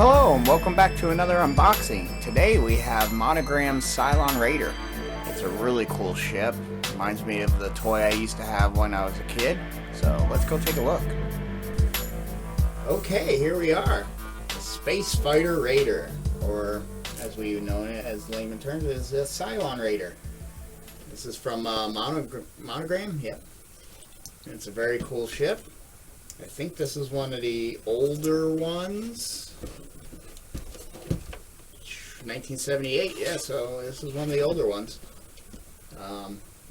Hello, and welcome back to another unboxing. Today we have Monogram's Cylon Raider. It's a really cool ship. Reminds me of the toy I used to have when I was a kid. So let's go take a look. Okay, here we are. The Space Fighter Raider, or as we know it as layman terms, is a Cylon Raider. This is from Monogram. Yeah. It's a very cool ship. I think this is one of the older ones. 1978, yeah, so this is one of the older ones.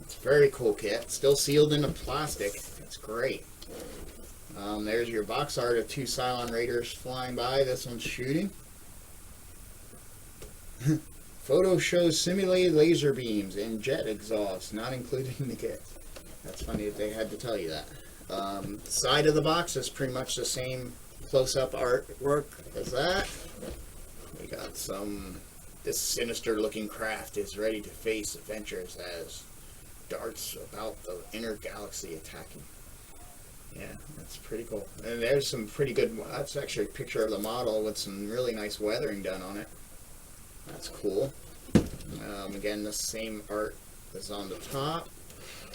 It's a very cool kit. Still sealed in the plastic. It's great. There's your box art of two Cylon Raiders flying by. This one's shooting. Photo shows simulated laser beams and jet exhaust, not included in the kit. That's funny that they had to tell you that. The side of the box is pretty much the same close-up artwork as that. We got this sinister looking craft is ready to face adventures as darts about the inner galaxy attacking. Yeah, that's pretty cool. And there's some pretty good, that's actually a picture of the model with some really nice weathering done on it. That's cool. Again, the same art is on the top.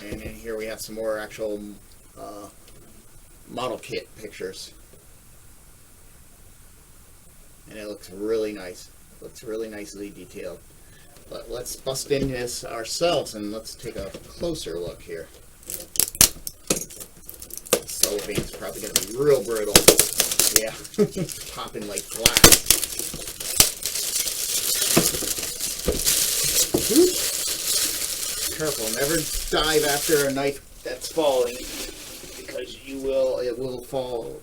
And then here we have some more actual model kit pictures. And it looks really nice. It looks really nicely detailed. But let's bust in this ourselves and let's take a closer look here. Cellophane's probably going to be real brittle. Yeah, popping like glass. Careful, never dive after a knife that's falling, because it will fall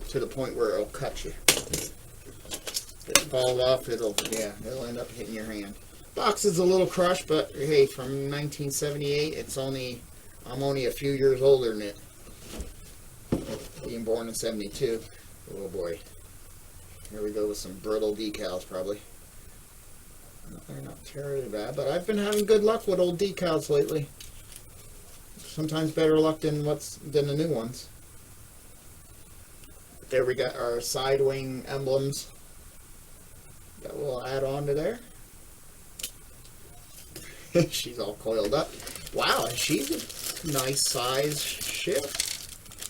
to the point where it'll cut you. If it falls off, it'll end up hitting your hand. Box is a little crushed, but hey, from 1978, I'm only a few years older than it. Being born in 72. Oh boy. Here we go with some brittle decals, probably. They're not terribly bad, but I've been having good luck with old decals lately. Sometimes better luck than the new ones. There we got our side wing emblems that we'll add on to there. She's all coiled up. Wow, she's a nice size ship.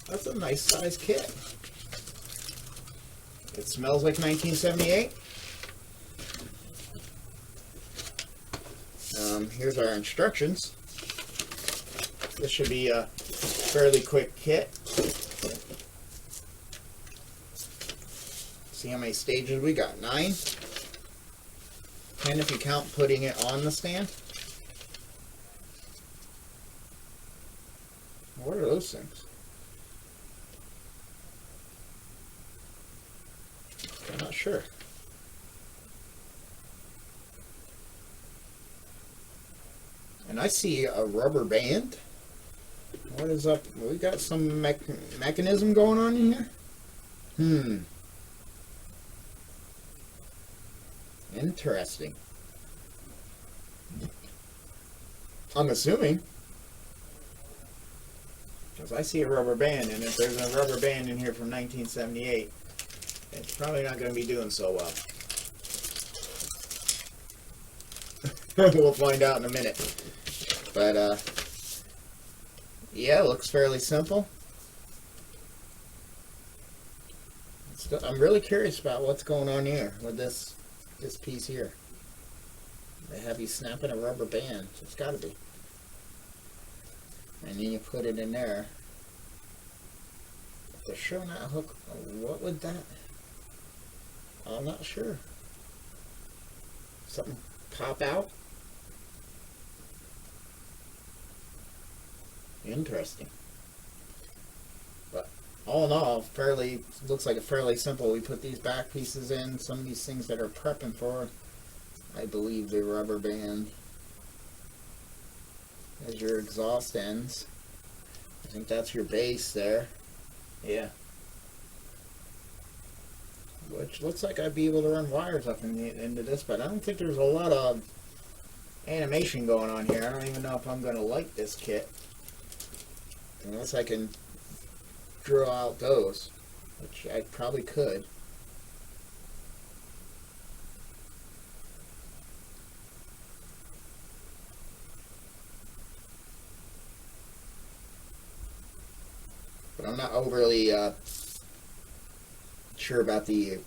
That's a nice size kit. It smells like 1978. Here's our instructions. This should be a fairly quick kit. See how many stages we got? 9. 10 if you count putting it on the stand. What are those things? I'm not sure. And I see a rubber band. What is up? We got some mechanism going on in here? Interesting. I'm assuming. Because I see a rubber band, and if there's a rubber band in here from 1978, it's probably not going to be doing so well. We'll find out in a minute. But, yeah, it looks fairly simple. I'm really curious about what's going on here with this piece here. They have you snapping a rubber band. It's got to be. And then you put it in there. If they're showing that hook, what would that... I'm not sure. Something pop out? Interesting. But all in all, looks like a fairly simple. We put these back pieces in. Some of these things that are prepping for, I believe, the rubber band. There's your exhaust ends. I think that's your base there. Yeah. Which looks like I'd be able to run wires up into this, but I don't think there's a lot of animation going on here. I don't even know if I'm going to like this kit. Unless I can draw out those, which I probably could. I'm not overly sure about the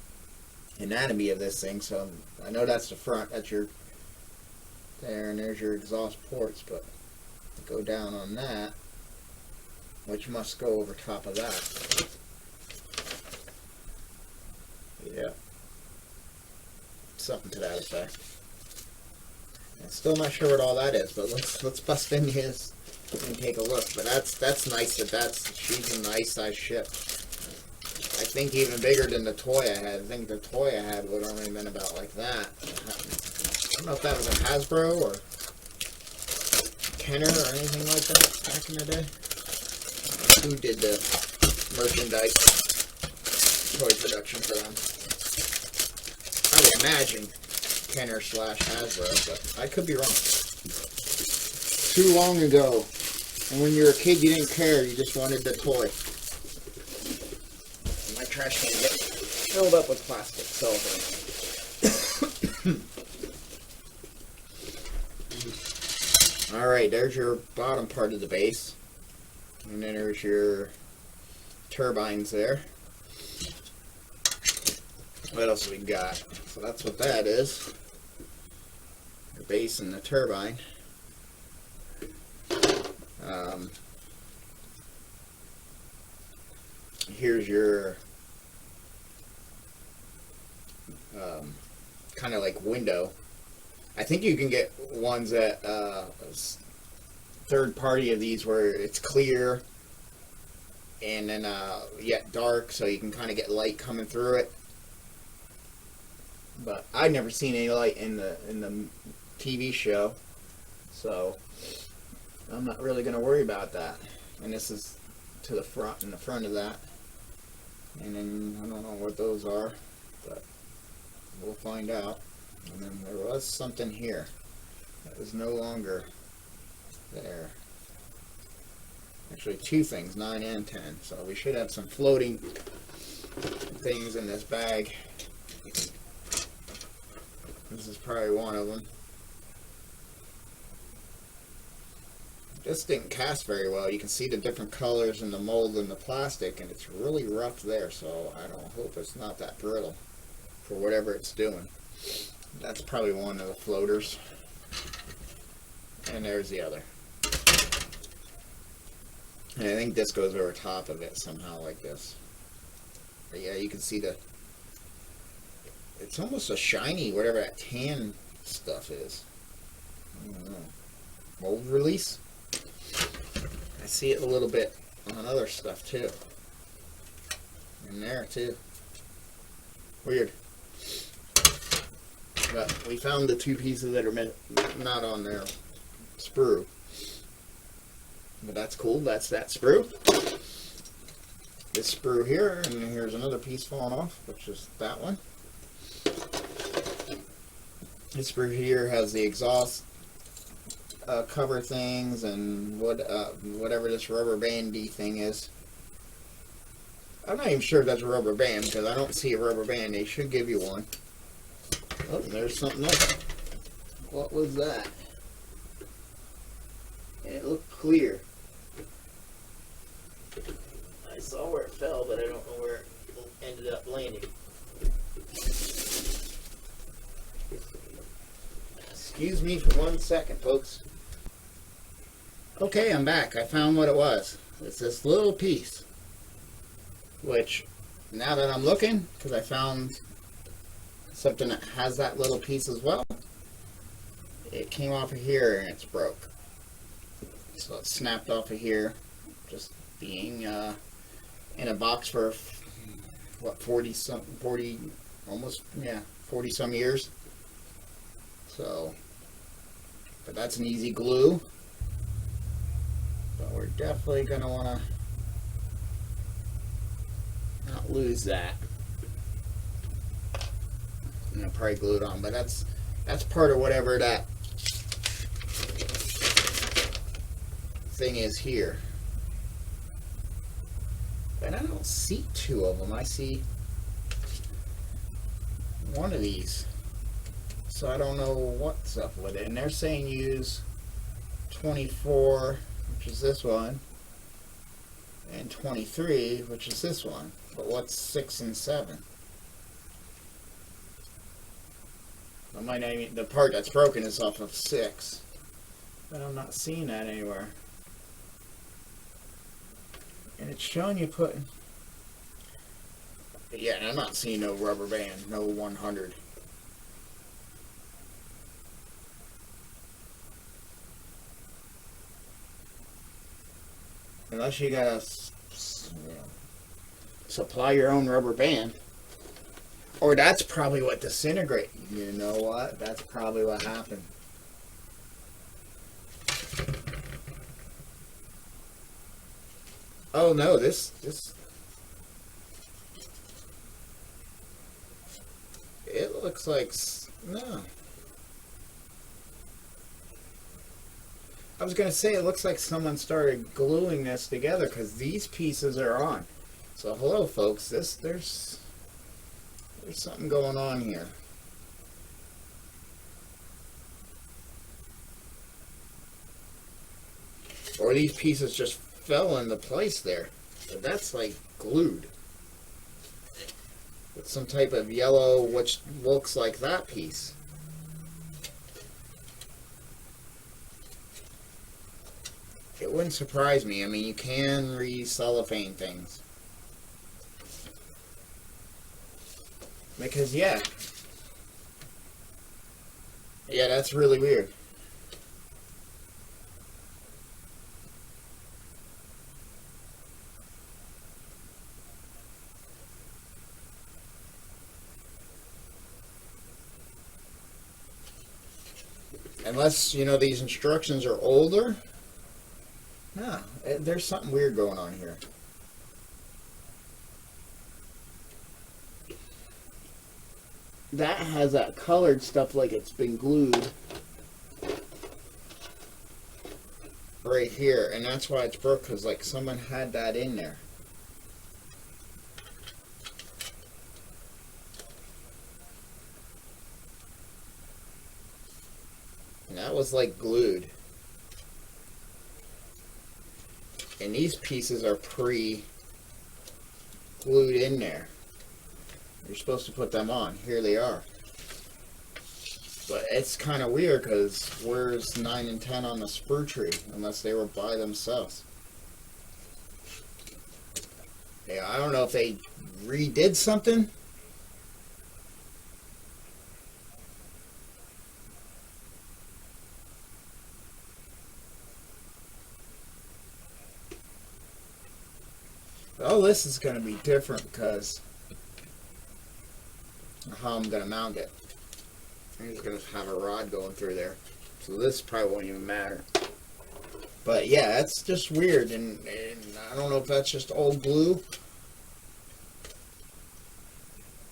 anatomy of this thing, so I know that's the front. That's your there, and there's your exhaust ports, but go down on that, which must go over top of that. Yeah, something to that effect. I'm still not sure what all that is, but let's bust in his and take a look. But that's nice. She's a nice size ship. I think even bigger than the toy I had. I think the toy I had would only been about like that. I don't know if that was a Hasbro or Kenner or anything like that back in the day. Who did the merchandise toy production for them? I would imagine Kenner / Hasbro, but I could be wrong. Too long ago. And when you were a kid, you didn't care. You just wanted the toy. My trash can gets filled up with plastic silver. Alright, there's your bottom part of the base. And then there's your turbines there. What else we got? So that's what that is. The base and the turbine. Here's your kind of like window. I think you can get ones that third party of these where it's clear and then yet dark, so you can kind of get light coming through it. But I've never seen any light in the TV show, so I'm not really going to worry about that. And this is to the front, in the front of that. And then I don't know what those are, but we'll find out. And then there was something here that is no longer there. Actually, two things, 9 and 10. So we should have some floating things in this bag. This is probably one of them. This didn't cast very well. You can see the different colors in the mold and the plastic, and it's really rough there, so I don't hope it's not that brittle for whatever it's doing. That's probably one of the floaters. And there's the other. And I think this goes over top of it somehow like this. But yeah, you can see it's almost a shiny, whatever that tan stuff is. I don't know. Mold release? I see it a little bit on other stuff too. In there too. Weird. But we found the two pieces that are not on their sprue. But that's cool. That's that sprue. This sprue here, and then here's another piece falling off, which is that one. This sprue here has the exhaust cover things and whatever this rubber bandy thing is. I'm not even sure if that's a rubber band because I don't see a rubber band. They should give you one. Oh, there's something else. What was that? And it looked clear. I saw where it fell, but I don't know where it ended up landing. Excuse me for 1 second, folks. Okay, I'm back. I found what it was. It's this little piece. Which, now that I'm looking, because I found something that has that little piece as well, it came off of here and it's broke. So it snapped off of here, just being in a box for, what, 40 some years. So, but that's an easy glue. But we're definitely going to want to not lose that. I'm going to probably glue it on, but that's part of whatever that thing is here. But I don't see two of them. I see one of these. So I don't know what's up with it. And they're saying use 24, which is this one. and 23, which is this one. But what's 6 and 7? I might not even, the part that's broken is off of 6. But I'm not seeing that anywhere. And it's showing you putting... Yeah, and I'm not seeing no rubber band, no 100. Unless you gotta supply your own rubber band. Or that's probably what disintegrated. You know what? That's probably what happened. Oh no, this it looks like no. I was gonna say it looks like someone started gluing this together because these pieces are on. So hello, folks. There's something going on here. Or these pieces just fell into place there. But that's like glued. With some type of yellow, which looks like that piece. It wouldn't surprise me. I mean, you can re-cellophane things. Because, yeah, that's really weird. Unless, you know, these instructions are older. No, there's something weird going on here. That has that colored stuff like it's been glued right here, and that's why it's broke, because like someone had that in there. And that was like glued. And these pieces are pre-glued in there. You're supposed to put them on. Here they are. But it's kind of weird because where's 9 and 10 on the sprue tree? Unless they were by themselves. Yeah, I don't know if they redid something. Oh, this is going to be different because of how I'm going to mount it. I'm just going to have a rod going through there. So this probably won't even matter. But yeah, that's just weird. And I don't know if that's just old glue.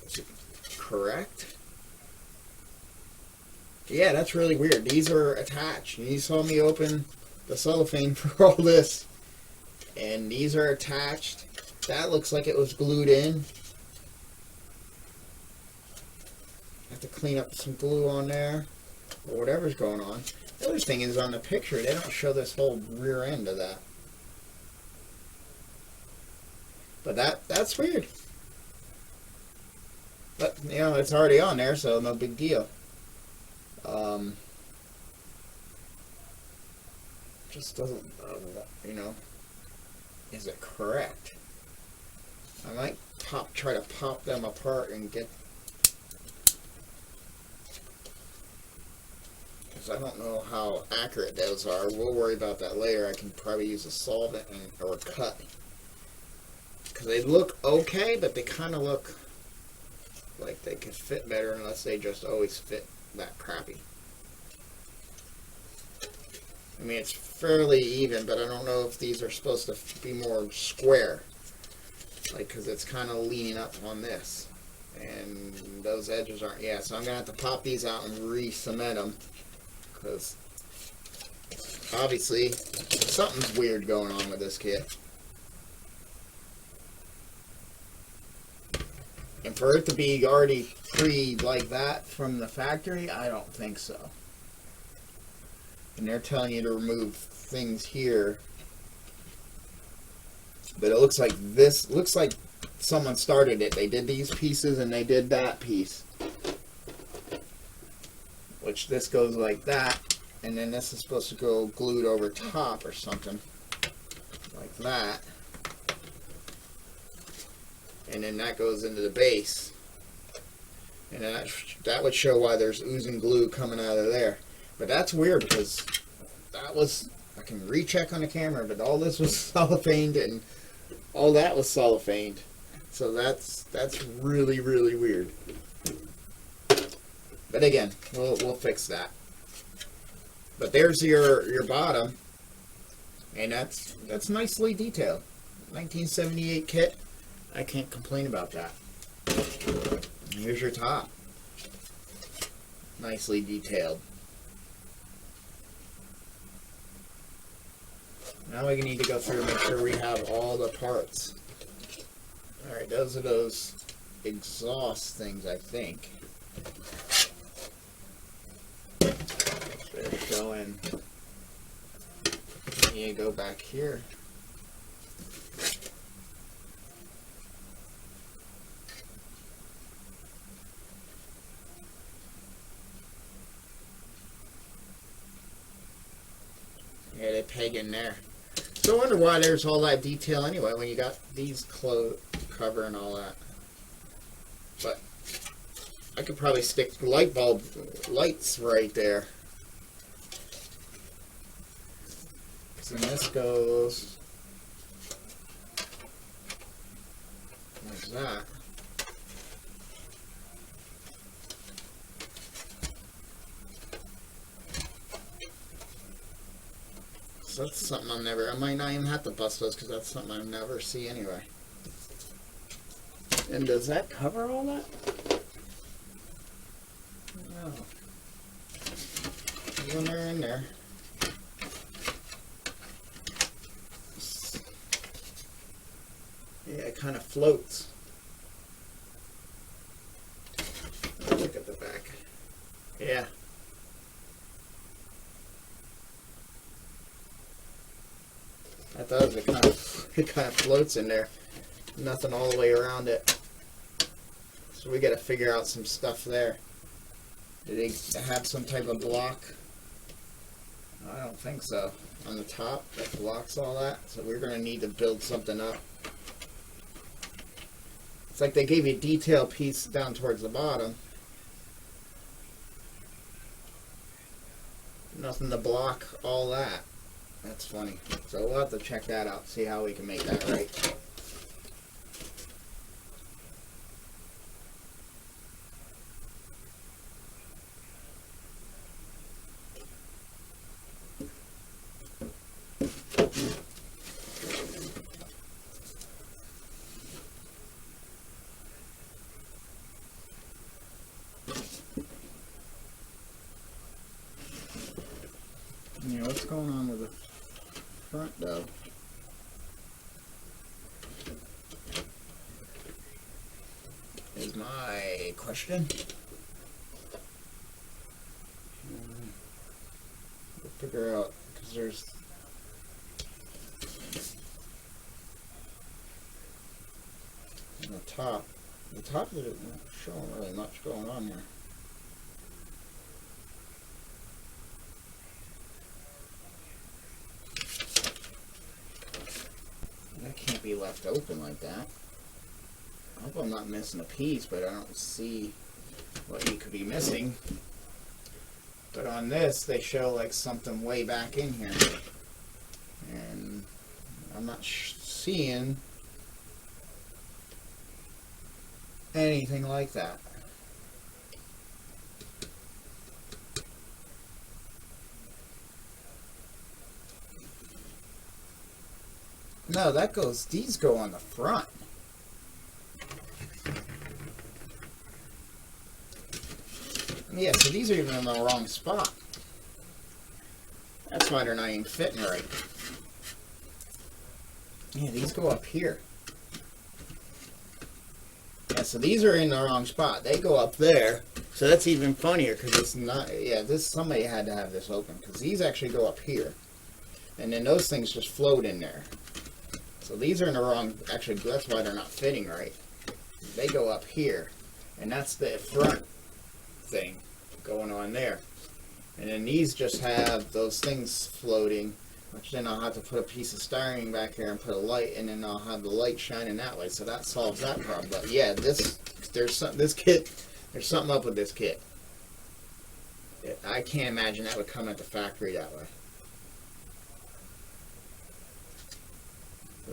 Is it correct? Yeah, that's really weird. These are attached. You saw me open the cellophane for all this. And these are attached. That looks like it was glued in. Have to clean up some glue on there, or whatever's going on. The other thing is on the picture, they don't show this whole rear end of that. But that's weird. But, you know, it's already on there, so no big deal. Just doesn't, you know, is it correct? I might try to pop them apart and get, because I don't know how accurate those are. We'll worry about that later. I can probably use a solvent or cut, because they look okay, but they kind of look like they could fit better unless they just always fit that crappy. I mean, it's fairly even, but I don't know if these are supposed to be more square. Like, because it's kind of leaning up on this. And those edges aren't, yeah, so I'm going to have to pop these out and re-cement them. Because, obviously, something's weird going on with this kit. And for it to be already like that from the factory, I don't think so. And they're telling you to remove things here But it looks like this, looks like someone started it. They did these pieces and they did that piece. Which this goes like that. And then this is supposed to go glued over top or something. Like that. And then that goes into the base. And then that would show why there's oozing glue coming out of there. But that's weird because that was, I can recheck on the camera, but all this was cellophaned and all that was cellophaned. So that's really, really weird. But again, we'll fix that. But there's your bottom, and that's nicely detailed. 1978 kit. I can't complain about that. Here's your top. Nicely detailed. Now we need to go through and make sure we have all the parts. Alright, those are those exhaust things, I think. They're showing. You go back here. Yeah, they peg in there. So I wonder why there's all that detail anyway when you got these cover and all that. But I could probably stick lights right there. So this goes like that. So that's something I might not even have to bust those because that's something I'll never see anyway. And does that cover all that? No. When they're in there. Yeah, it kind of floats. Look at the back. Yeah. That does. It kind of floats in there. Nothing all the way around it. So we got to figure out some stuff there. Did they have some type of block? I don't think so. On the top that blocks all that. So we're going to need to build something up. It's like they gave you a detail piece down towards the bottom. Nothing to block all that. That's funny. So we'll have to check that out, see how we can make that right. Yeah, what's going on with the front though? Is my question. We'll figure out because there's on the top. The top isn't showing really much going on here. That can't be left open like that. I hope I'm not missing a piece, but I don't see what you could be missing. But on this, they show like something way back in here. And I'm not seeing anything like that. No, that goes, these go on the front. Yeah, so these are even in the wrong spot. That's why they're not even fitting right. Yeah, these go up here. Yeah, so these are in the wrong spot. They go up there. So that's even funnier because it's not, yeah, this, somebody had to have this open because these actually go up here. And then those things just float in there. So So these are in the wrong, actually that's why they're not fitting right. They go up here, and that's the front thing going on there. And then these just have those things floating, which then I'll have to put a piece of styrene back here and put a light, and then I'll have the light shining that way, so that solves that problem. But yeah, this kit, there's something up with this kit. I can't imagine that would come at the factory that way.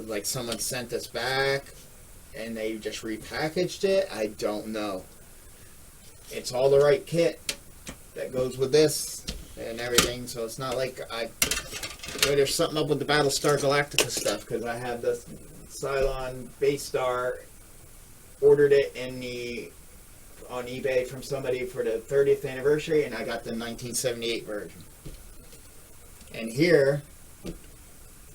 Like someone sent this back and they just repackaged it. I don't know. It's all the right kit that goes with this and everything, so it's not like there's something up with the Battlestar Galactica stuff, because I have this Cylon base star, ordered it on eBay from somebody for the 30th anniversary, and I got the 1978 version. And here,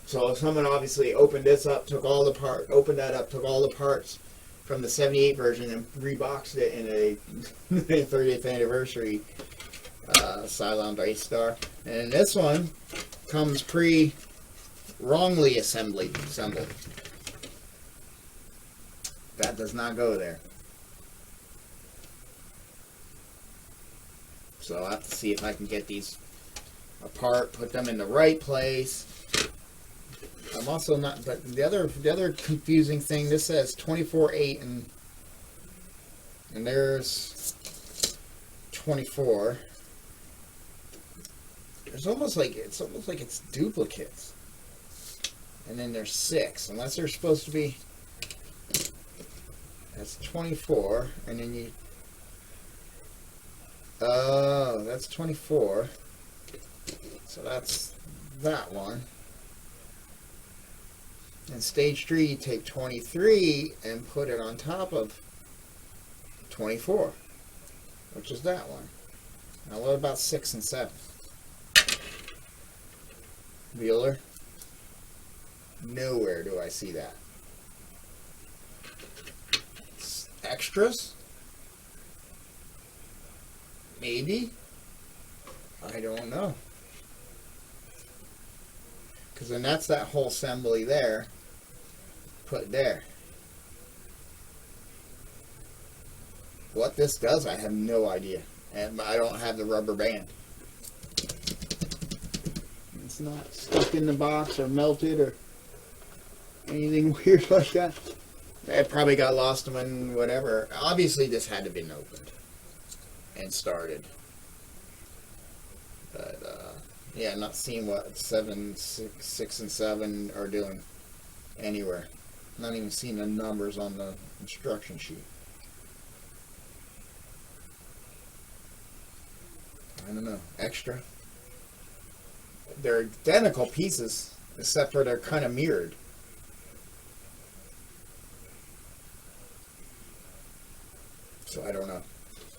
so someone obviously opened this up, opened that up, took all the parts from the 78 version and reboxed it in a 30th anniversary Cylon base star. And this one comes wrongly assembled. That does not go there. So I'll have to see if I can get these apart, put them in the right place. I'm also not, but the other confusing thing, this says 24/8 and there's 24. It's almost like it's duplicates. And then there's 6, unless they're supposed to be. That's 24, and then oh, that's 24. So that's that one. In stage 3, you take 23 and put it on top of 24, which is that one. Now what about 6 and 7? Bueller? Nowhere do I see that. Extras? Maybe? I don't know. Because then that's that whole assembly there, put there. What this does, I have no idea. And I don't have the rubber band. It's not stuck in the box or melted or anything weird like that. It probably got lost when whatever. Obviously this had to have been opened and started. But yeah, I'm not seeing what 6 and 7 are doing anywhere. Not even seeing the numbers on the instruction sheet. I don't know. Extra. They're identical pieces, except for they're kind of mirrored. So I don't know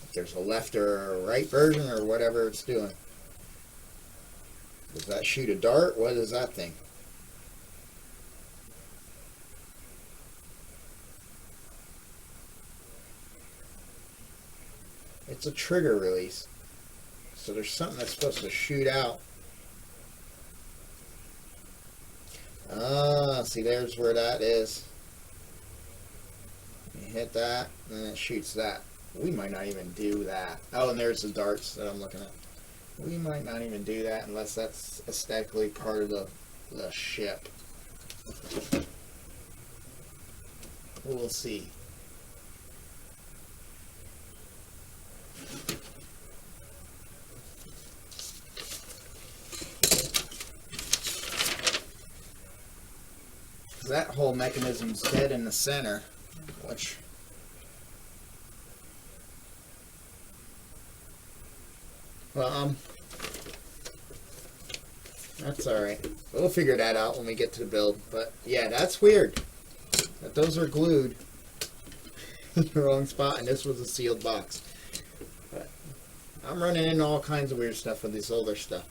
if there's a left or a right version or whatever it's doing. Does that shoot a dart? What is that thing? It's a trigger release. So there's something that's supposed to shoot out. Ah, see, there's where that is. You hit that, and it shoots that. We might not even do that. Oh, and there's the darts that I'm looking at. We might not even do that unless that's aesthetically part of the ship. We'll see. That whole mechanism's dead in the center, which well, that's alright. We'll figure that out when we get to the build. But yeah, that's weird that those are glued in the wrong spot, and this was a sealed box. But I'm running into all kinds of weird stuff with this older stuff.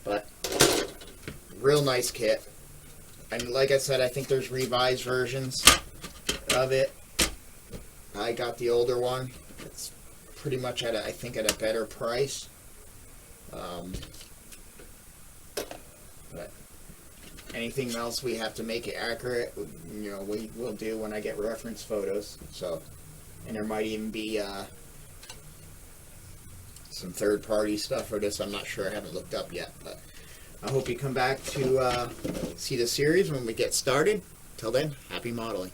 But real nice kit. And like I said, I think there's revised versions of it. I got the older one. It's pretty much at I think at a better price. But anything else we have to make it accurate, you know, we will do when I get reference photos. So, and there might even be some third-party stuff for this. I'm not sure. I haven't looked up yet, but I hope you come back to see the series when we get started. Till then, happy modeling.